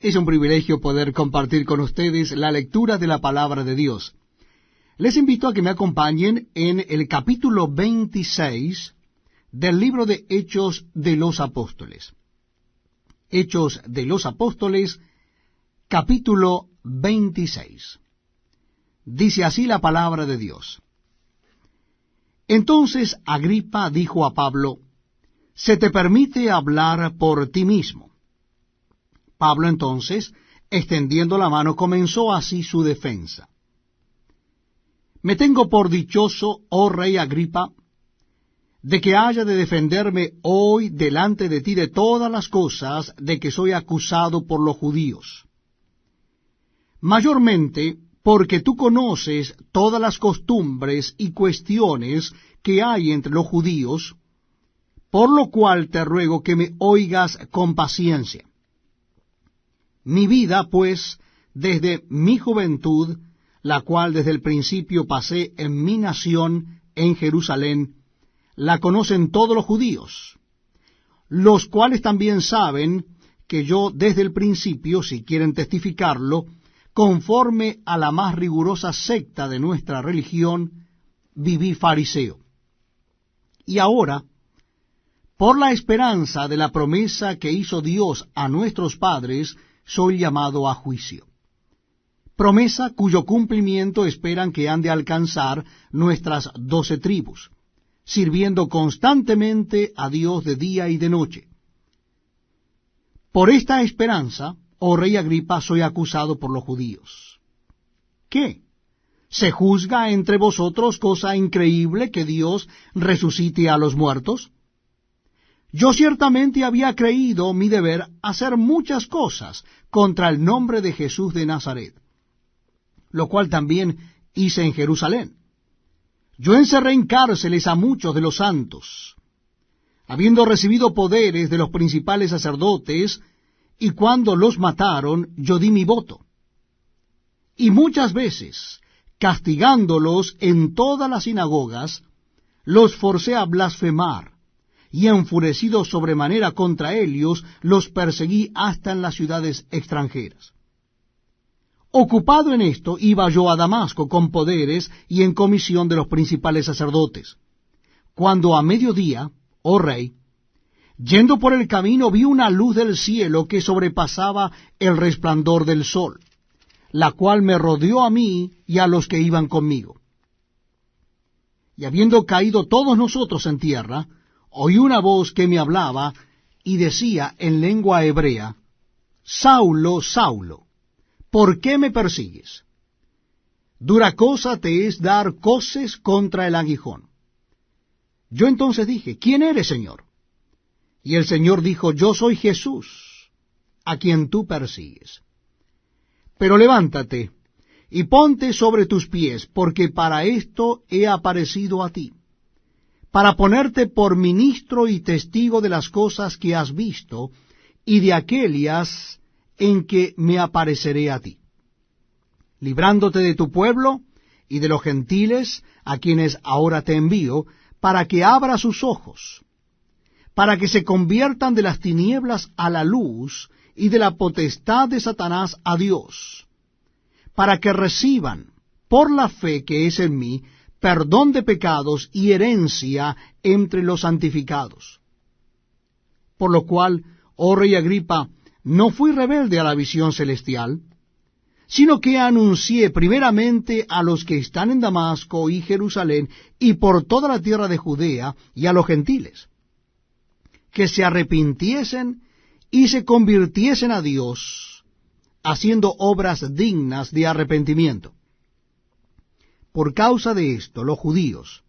Es un privilegio poder compartir con ustedes la lectura de la palabra de Dios. Les invito a que me acompañen en el capítulo 26 del libro de Hechos de los Apóstoles. Hechos de los Apóstoles, capítulo 26. Dice así la palabra de Dios. Entonces Agripa dijo a Pablo: «Se te permite hablar por ti mismo». Pablo entonces, extendiendo la mano, comenzó así su defensa. «Me tengo por dichoso, oh rey Agripa, de que haya de defenderme hoy delante de ti de todas las cosas de que soy acusado por los judíos. Mayormente porque tú conoces todas las costumbres y cuestiones que hay entre los judíos, por lo cual te ruego que me oigas con paciencia. Mi vida, pues, desde mi juventud, la cual desde el principio pasé en mi nación, en Jerusalén, la conocen todos los judíos, los cuales también saben que yo desde el principio, si quieren testificarlo, conforme a la más rigurosa secta de nuestra religión, viví fariseo. Y ahora, por la esperanza de la promesa que hizo Dios a nuestros padres, soy llamado a juicio. Promesa cuyo cumplimiento esperan que han de alcanzar nuestras 12 tribus, sirviendo constantemente a Dios de día y de noche. Por esta esperanza, oh rey Agripa, soy acusado por los judíos. ¿Qué? ¿Se juzga entre vosotros cosa increíble que Dios resucite a los muertos? Yo ciertamente había creído mi deber hacer muchas cosas contra el nombre de Jesús de Nazaret, lo cual también hice en Jerusalén. Yo encerré en cárceles a muchos de los santos, habiendo recibido poderes de los principales sacerdotes, y cuando los mataron, yo di mi voto. Y muchas veces, castigándolos en todas las sinagogas, los forcé a blasfemar, y enfurecido sobremanera contra ellos, los perseguí hasta en las ciudades extranjeras. Ocupado en esto, iba yo a Damasco con poderes y en comisión de los principales sacerdotes, cuando a mediodía, oh rey, yendo por el camino, vi una luz del cielo que sobrepasaba el resplandor del sol, la cual me rodeó a mí y a los que iban conmigo. Y habiendo caído todos nosotros en tierra, oí una voz que me hablaba y decía en lengua hebrea: Saulo, Saulo, ¿por qué me persigues? Dura cosa te es dar coces contra el aguijón. Yo entonces dije: ¿Quién eres, Señor? Y el Señor dijo: Yo soy Jesús, a quien tú persigues. Pero levántate y ponte sobre tus pies, porque para esto he aparecido a ti, para ponerte por ministro y testigo de las cosas que has visto, y de aquellas en que me apareceré a ti, librándote de tu pueblo y de los gentiles, a quienes ahora te envío, para que abra sus ojos, para que se conviertan de las tinieblas a la luz, y de la potestad de Satanás a Dios, para que reciban, por la fe que es en mí, perdón de pecados y herencia entre los santificados. Por lo cual, oh rey Agripa, no fui rebelde a la visión celestial, sino que anuncié primeramente a los que están en Damasco y Jerusalén, y por toda la tierra de Judea, y a los gentiles, que se arrepintiesen y se convirtiesen a Dios, haciendo obras dignas de arrepentimiento. Por causa de esto, los judíos,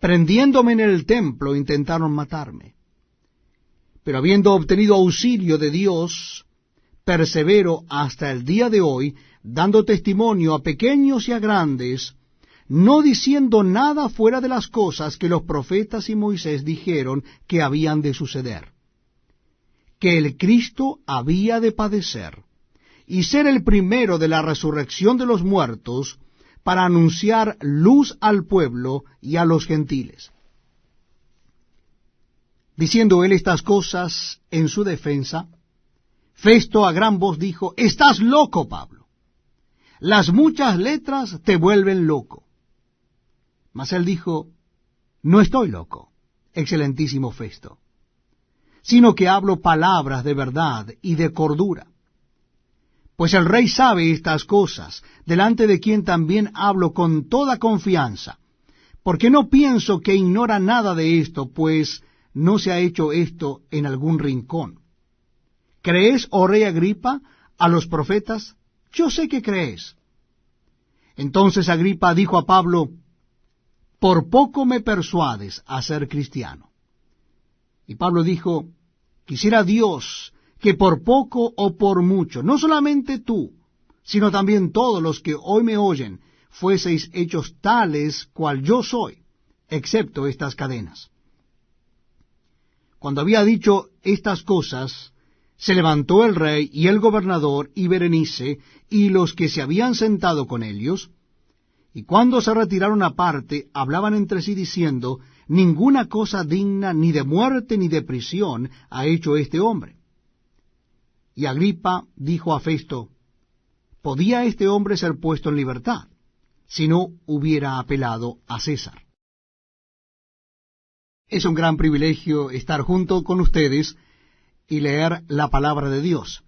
prendiéndome en el templo, intentaron matarme. Pero habiendo obtenido auxilio de Dios, persevero hasta el día de hoy, dando testimonio a pequeños y a grandes, no diciendo nada fuera de las cosas que los profetas y Moisés dijeron que habían de suceder, que el Cristo había de padecer, y ser el primero de la resurrección de los muertos, para anunciar luz al pueblo y a los gentiles. Diciendo él estas cosas en su defensa, Festo a gran voz dijo: «Estás loco, Pablo. Las muchas letras te vuelven loco». Mas él dijo: «No estoy loco, excelentísimo Festo, sino que hablo palabras de verdad y de cordura. Pues el rey sabe estas cosas, delante de quien también hablo con toda confianza, porque no pienso que ignora nada de esto, pues no se ha hecho esto en algún rincón. ¿Crees, oh rey Agripa, a los profetas? Yo sé que crees». Entonces Agripa dijo a Pablo: «Por poco me persuades a ser cristiano». Y Pablo dijo: «Quisiera Dios que por poco o por mucho, no solamente tú, sino también todos los que hoy me oyen, fueseis hechos tales cual yo soy, excepto estas cadenas». Cuando había dicho estas cosas, se levantó el rey y el gobernador y Berenice y los que se habían sentado con ellos, y cuando se retiraron aparte, hablaban entre sí diciendo: «Ninguna cosa digna ni de muerte ni de prisión ha hecho este hombre». Y Agripa dijo a Festo: «¿Podía este hombre ser puesto en libertad, si no hubiera apelado a César?» Es un gran privilegio estar junto con ustedes y leer la palabra de Dios.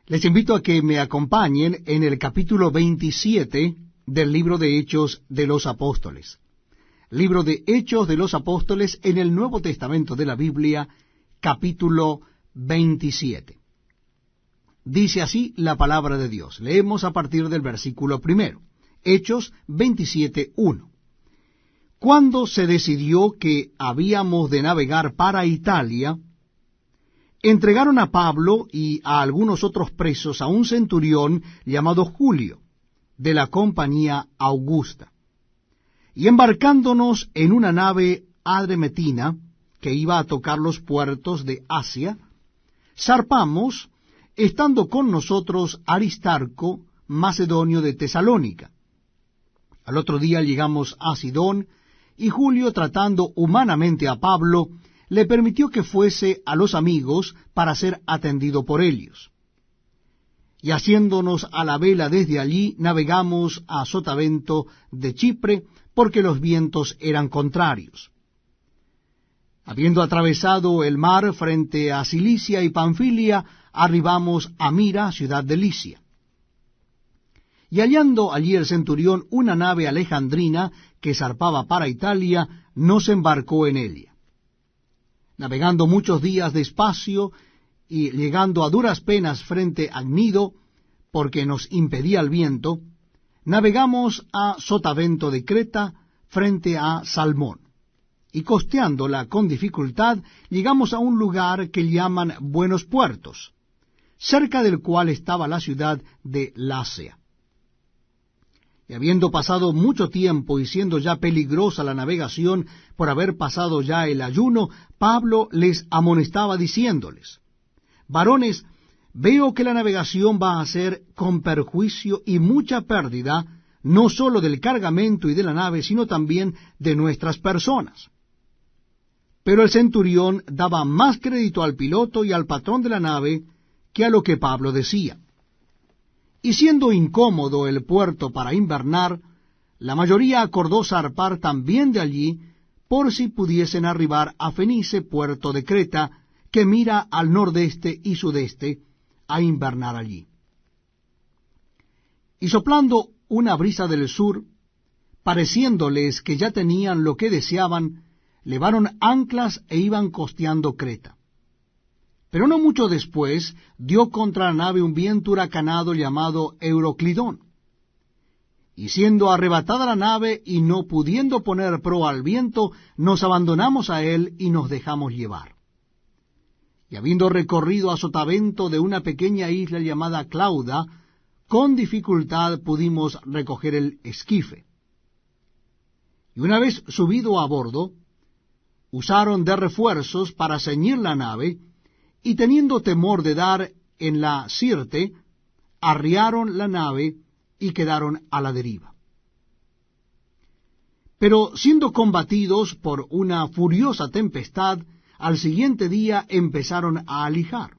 Les invito a que me acompañen en el capítulo 27 del libro de Hechos de los Apóstoles. Libro de Hechos de los Apóstoles en el Nuevo Testamento de la Biblia, capítulo 27. Dice así la palabra de Dios. Leemos a partir del versículo 1. Hechos 27:1. Cuando se decidió que habíamos de navegar para Italia, entregaron a Pablo y a algunos otros presos a un centurión llamado Julio, de la compañía Augusta. Y embarcándonos en una nave adremetina, que iba a tocar los puertos de Asia, zarpamos, estando con nosotros Aristarco, macedonio de Tesalónica. Al otro día llegamos a Sidón, y Julio, tratando humanamente a Pablo, le permitió que fuese a los amigos para ser atendido por ellos. Y haciéndonos a la vela desde allí, navegamos a Sotavento de Chipre, porque los vientos eran contrarios. Habiendo atravesado el mar frente a Cilicia y Panfilia, arribamos a Mira, ciudad de Licia. Y hallando allí el centurión una nave alejandrina que zarpaba para Italia, nos embarcó en ella. Navegando muchos días despacio y llegando a duras penas frente a Gnido, porque nos impedía el viento, navegamos a Sotavento de Creta frente a Salmón. Y costeándola con dificultad, llegamos a un lugar que llaman Buenos Puertos, cerca del cual estaba la ciudad de Lasea. Y habiendo pasado mucho tiempo y siendo ya peligrosa la navegación por haber pasado ya el ayuno, Pablo les amonestaba diciéndoles: «Varones, veo que la navegación va a ser con perjuicio y mucha pérdida, no sólo del cargamento y de la nave, sino también de nuestras personas». Pero el centurión daba más crédito al piloto y al patrón de la nave que a lo que Pablo decía. Y siendo incómodo el puerto para invernar, la mayoría acordó zarpar también de allí, por si pudiesen arribar a Fenice, puerto de Creta, que mira al nordeste y sudeste, a invernar allí. Y soplando una brisa del sur, pareciéndoles que ya tenían lo que deseaban, levaron anclas e iban costeando Creta. Pero no mucho después dio contra la nave un viento huracanado llamado Euroclidón. Y siendo arrebatada la nave y no pudiendo poner proa al viento, nos abandonamos a él y nos dejamos llevar. Y habiendo recorrido a Sotavento de una pequeña isla llamada Clauda, con dificultad pudimos recoger el esquife. Y una vez subido a bordo, usaron de refuerzos para ceñir la nave, y teniendo temor de dar en la Sirte, arriaron la nave y quedaron a la deriva. Pero siendo combatidos por una furiosa tempestad, al siguiente día empezaron a alijar.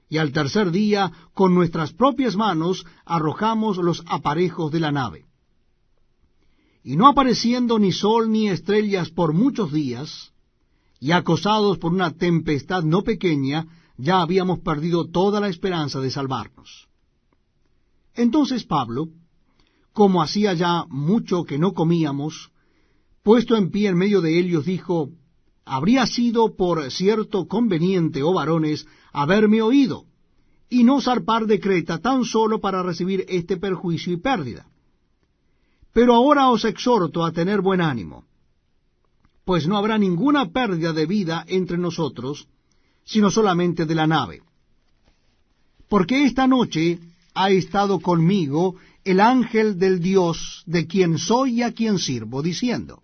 y al tercer día con nuestras propias manos arrojamos los aparejos de la nave. Y no apareciendo ni sol ni estrellas por muchos días, y acosados por una tempestad no pequeña, ya habíamos perdido toda la esperanza de salvarnos. Entonces Pablo, como hacía ya mucho que no comíamos, puesto en pie en medio de ellos, dijo: habría sido por cierto conveniente, oh varones, haberme oído, y no zarpar de Creta tan solo para recibir este perjuicio y pérdida. Pero ahora os exhorto a tener buen ánimo, pues no habrá ninguna pérdida de vida entre nosotros, sino solamente de la nave. Porque esta noche ha estado conmigo el ángel del Dios de quien soy y a quien sirvo, diciendo: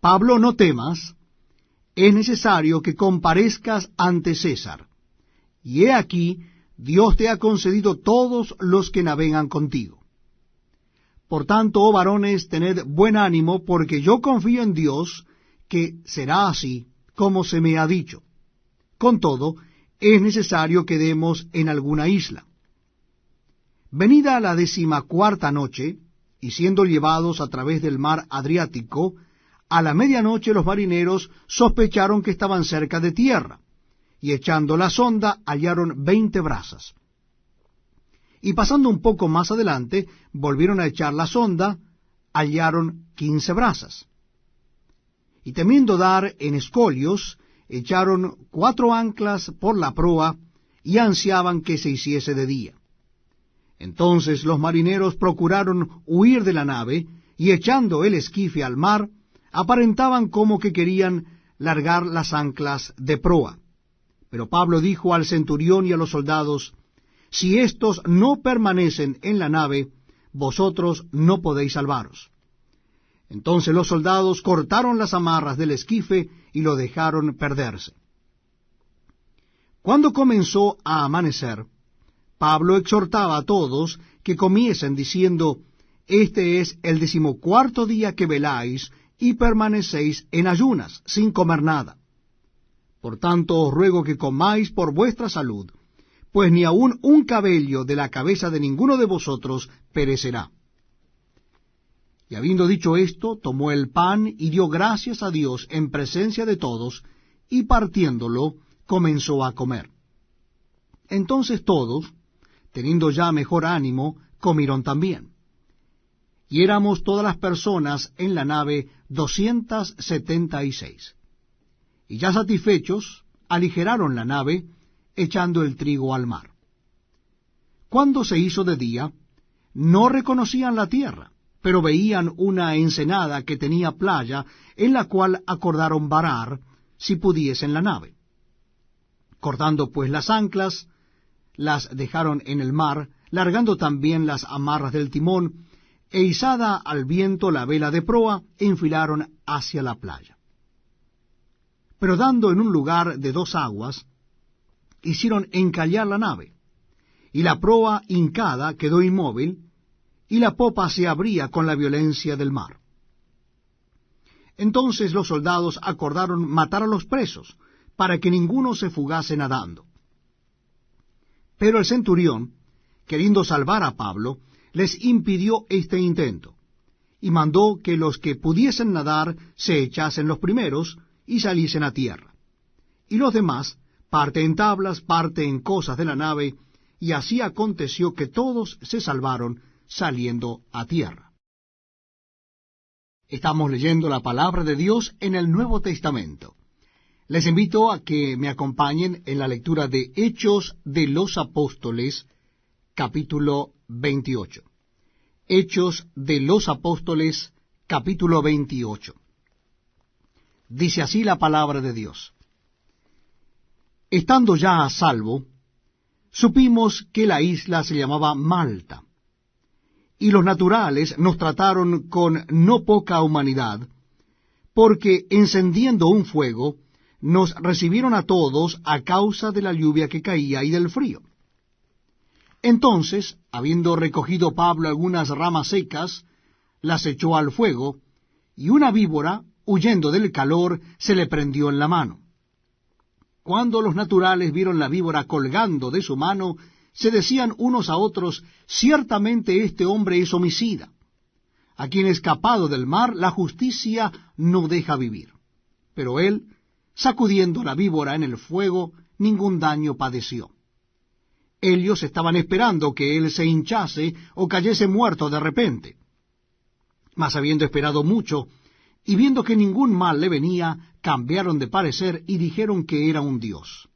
Pablo, no temas, es necesario que comparezcas ante César. Y he aquí, Dios te ha concedido todos los que navegan contigo. Por tanto, oh varones, tened buen ánimo, porque yo confío en Dios, que será así como se me ha dicho. Con todo, es necesario que demos en alguna isla. Venida la 14ª noche, y siendo llevados a través del mar Adriático, a la medianoche los marineros sospecharon que estaban cerca de tierra, y echando la sonda hallaron 20 brazas. Y pasando un poco más adelante, volvieron a echar la sonda, hallaron 15 brazas. Y temiendo dar en escolios, echaron 4 anclas por la proa, y ansiaban que se hiciese de día. Entonces los marineros procuraron huir de la nave, y echando el esquife al mar, aparentaban como que querían largar las anclas de proa. Pero Pablo dijo al centurión y a los soldados: si éstos no permanecen en la nave, vosotros no podéis salvaros. Entonces los soldados cortaron las amarras del esquife y lo dejaron perderse. Cuando comenzó a amanecer, Pablo exhortaba a todos que comiesen, diciendo: este es el 14º día que veláis y permanecéis en ayunas, sin comer nada. Por tanto os ruego que comáis por vuestra salud, pues ni aun un cabello de la cabeza de ninguno de vosotros perecerá. Y habiendo dicho esto, tomó el pan y dio gracias a Dios en presencia de todos, y partiéndolo, comenzó a comer. Entonces todos, teniendo ya mejor ánimo, comieron también. Y éramos todas las personas en la nave 276. Y ya satisfechos, aligeraron la nave, echando el trigo al mar. Cuando se hizo de día, no reconocían la tierra, pero veían una ensenada que tenía playa, en la cual acordaron varar, si pudiesen la nave. Cortando pues las anclas, las dejaron en el mar, largando también las amarras del timón, e izada al viento la vela de proa, enfilaron hacia la playa. Pero dando en un lugar de 2 aguas, hicieron encallar la nave, y la proa hincada quedó inmóvil, y la popa se abría con la violencia del mar. Entonces los soldados acordaron matar a los presos, para que ninguno se fugase nadando. Pero el centurión, queriendo salvar a Pablo, les impidió este intento, y mandó que los que pudiesen nadar se echasen los primeros y saliesen a tierra, y los demás, parte en tablas, parte en cosas de la nave, y así aconteció que todos se salvaron saliendo a tierra. Estamos leyendo la palabra de Dios en el Nuevo Testamento. Les invito a que me acompañen en la lectura de Hechos de los Apóstoles, capítulo 28. Hechos de los Apóstoles, capítulo 28. Dice así la palabra de Dios. Estando ya a salvo, supimos que la isla se llamaba Malta, y los naturales nos trataron con no poca humanidad, porque encendiendo un fuego, nos recibieron a todos a causa de la lluvia que caía y del frío. Entonces, habiendo recogido Pablo algunas ramas secas, las echó al fuego, y una víbora, huyendo del calor, se le prendió en la mano. Cuando los naturales vieron la víbora colgando de su mano, se decían unos a otros, ciertamente este hombre es homicida, a quien escapado del mar la justicia no deja vivir. Pero él, sacudiendo la víbora en el fuego, ningún daño padeció. Ellos estaban esperando que él se hinchase o cayese muerto de repente. Mas habiendo esperado mucho, y viendo que ningún mal le venía, cambiaron de parecer y dijeron que era un dios.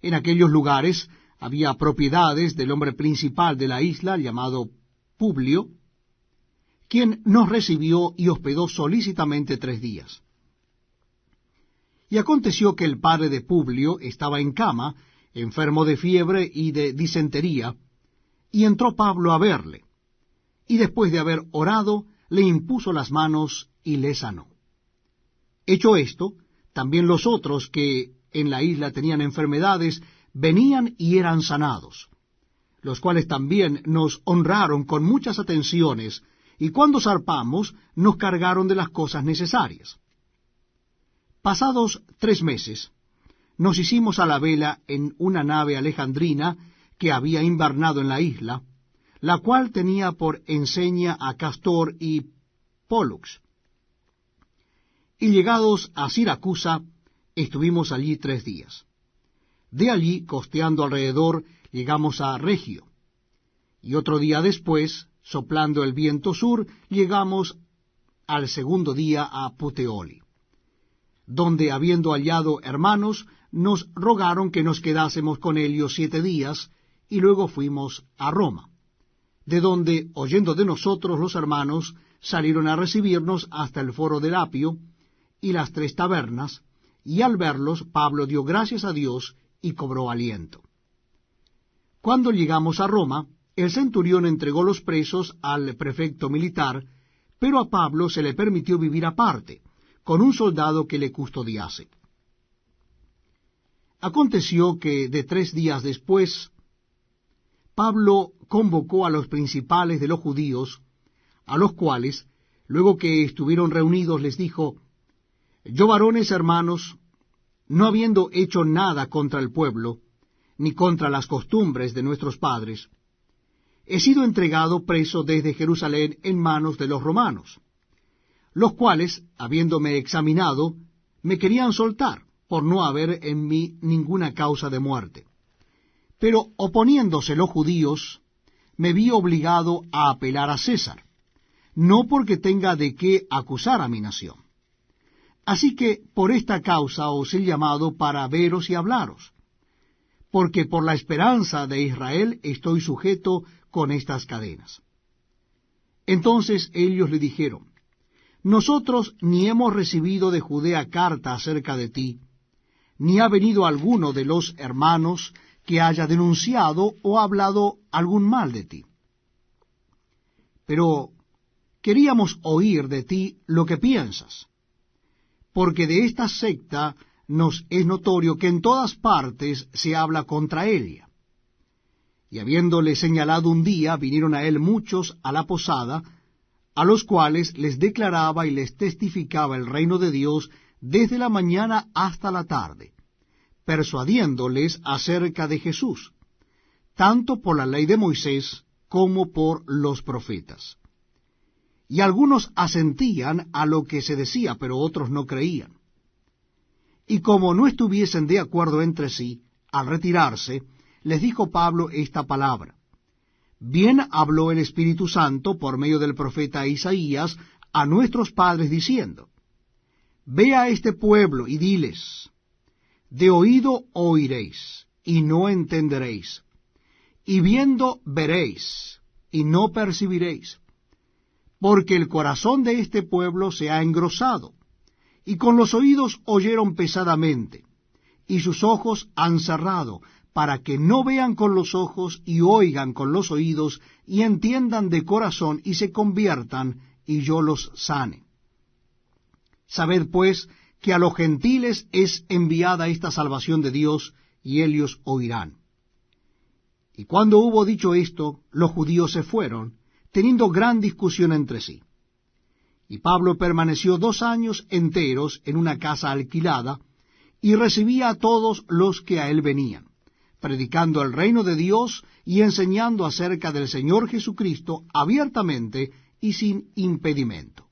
En aquellos lugares había propiedades del hombre principal de la isla, llamado Publio, quien nos recibió y hospedó solícitamente 3 días. Y aconteció que el padre de Publio estaba en cama, enfermo de fiebre y de disentería, y entró Pablo a verle, y después de haber orado, le impuso las manos y le sanó. Hecho esto, también los otros que en la isla tenían enfermedades, venían y eran sanados, los cuales también nos honraron con muchas atenciones, y cuando zarpamos, nos cargaron de las cosas necesarias. Pasados 3 meses, nos hicimos a la vela en una nave alejandrina que había invernado en la isla, la cual tenía por enseña a Castor y Pólux. Y llegados a Siracusa, estuvimos allí 3 días. De allí, costeando alrededor, llegamos a Regio. Y otro día después, soplando el viento sur, llegamos al segundo día a Puteoli, donde, habiendo hallado hermanos, nos rogaron que nos quedásemos con ellos 7 días, y luego fuimos a Roma, de donde, oyendo de nosotros los hermanos, salieron a recibirnos hasta el foro del Apio y las 3 tabernas, y al verlos Pablo dio gracias a Dios y cobró aliento. Cuando llegamos a Roma, el centurión entregó los presos al prefecto militar, pero a Pablo se le permitió vivir aparte, con un soldado que le custodiase. Aconteció que de 3 días después, Pablo convocó a los principales de los judíos, a los cuales, luego que estuvieron reunidos, les dijo: Yo, varones hermanos, no habiendo hecho nada contra el pueblo, ni contra las costumbres de nuestros padres, he sido entregado preso desde Jerusalén en manos de los romanos, los cuales, habiéndome examinado, me querían soltar, por no haber en mí ninguna causa de muerte. Pero oponiéndose los judíos, me vi obligado a apelar a César, no porque tenga de qué acusar a mi nación. Así que por esta causa os he llamado para veros y hablaros, porque por la esperanza de Israel estoy sujeto con estas cadenas. Entonces ellos le dijeron: Nosotros ni hemos recibido de Judea carta acerca de ti, ni ha venido alguno de los hermanos que haya denunciado o hablado algún mal de ti. Pero queríamos oír de ti lo que piensas, porque de esta secta nos es notorio que en todas partes se habla contra ella. Y habiéndole señalado un día, vinieron a él muchos a la posada, a los cuales les declaraba y les testificaba el reino de Dios desde la mañana hasta la tarde, persuadiéndoles acerca de Jesús, tanto por la ley de Moisés como por los profetas. Y algunos asentían a lo que se decía, pero otros no creían. Y como no estuviesen de acuerdo entre sí, al retirarse, les dijo Pablo esta palabra: Bien habló el Espíritu Santo por medio del profeta Isaías a nuestros padres, diciendo: Ve a este pueblo y diles: De oído oiréis, y no entenderéis, y viendo veréis, y no percibiréis, porque el corazón de este pueblo se ha engrosado, y con los oídos oyeron pesadamente, y sus ojos han cerrado, para que no vean con los ojos y oigan con los oídos, y entiendan de corazón y se conviertan, y yo los sane. Sabed pues que a los gentiles es enviada esta salvación de Dios, y ellos oirán. Y cuando hubo dicho esto, los judíos se fueron, teniendo gran discusión entre sí. Y Pablo permaneció 2 años enteros en una casa alquilada, y recibía a todos los que a él venían, predicando el reino de Dios y enseñando acerca del Señor Jesucristo abiertamente y sin impedimento.